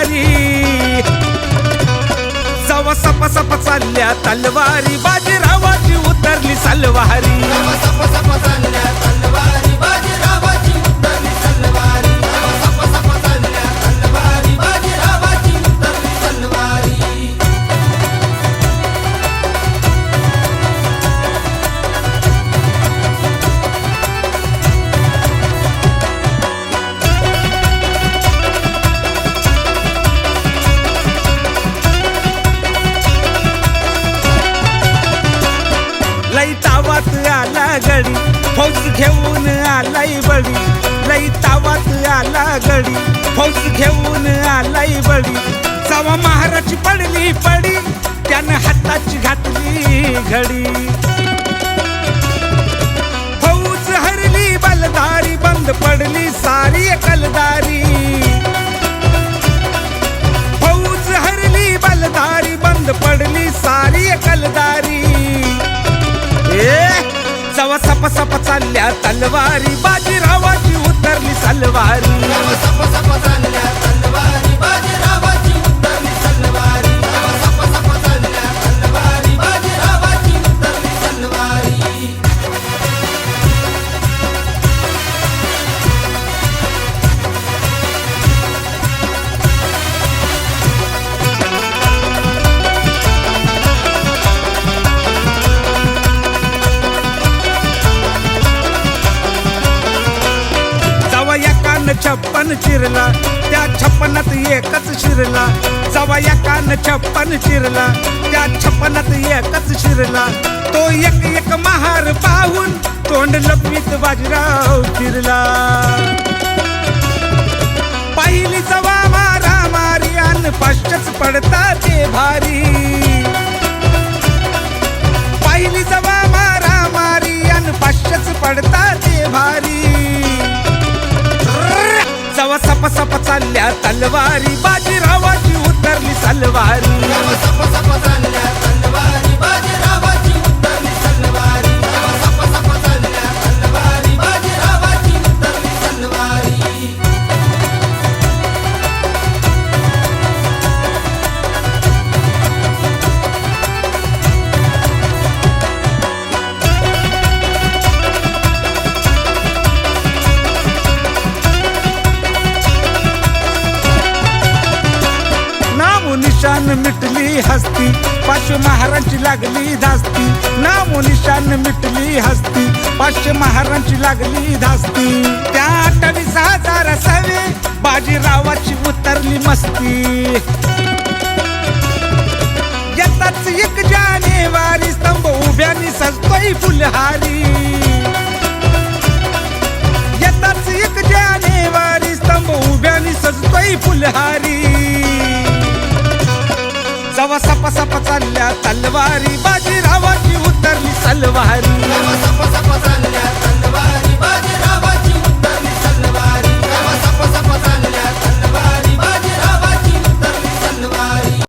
तलवारी जवा सप सप चालल्या तलवारी बाजीरावाची उतरली सलवारी सप सप चालल्या तलवारी बाजीरावाची उतरली सलवारी सप सप चालल्या तलवारी बाजीरावाची उतरली सलवारी लई तावात आला गडी फौज घेऊन आलाई बडी लई तावात आला गडी फौज घेऊन आलाई बडी जवा महाराची पडली पडी त्यानं हाताची घातली घडी फौज हरली बलदारी बंद पडली सारी कलदारी फौज हरली बलदारी बंद पडली सारी कलदारी जवा सप सप चालल्या तलवारी बाजीरावाची उतरली सलवारी सप सप चालल्या तलवारी बाजीरावाची उतरली सलवारी सप सप चालल्या तलवारी बाजीरावाची उतरली सलवारी छप्पन चिरला त्या छप्पनात एकच शिरला जवा एकान छप्पन चिरला त्या छप्पनात एकच शिरला तो एक एक महार पाहून तोंड लपवीत बाजीराव फिरला पहिली जवा मारा मारी अन पाश्चच पडता ते भारी पहिली जवा मारा मारी अन पाश्चच पडता ते भारी जवा सप सप चालल्या तलवारी बाजीरावाची उतरली सलवारी सप सप चालल्या तलवारी बाजीरावाची उतरली सलवारी सप सप चालल्या तलवारी बाजीरावाची उतरली सलवारी निशान मिटली हस्ती पाचशे महारांची लागली धास्ती नामो निशान मिटली हस्ती पाचशे महारांची लागली धास्ती त्या 28,000 सवे बाजीरावाची उतरली मस्ती येताच 1 जानेवारी स्तंभ उभ्यानी सजतोय फुलहारी येताच 1 जानेवारी स्तंभ उभ्यानी सजतोय फुलहारी जवा सप सप चालल्या तलवारी बाजीरावाची उतरली सलवारी सप सप चालल्या तलवारी बाजीरावाची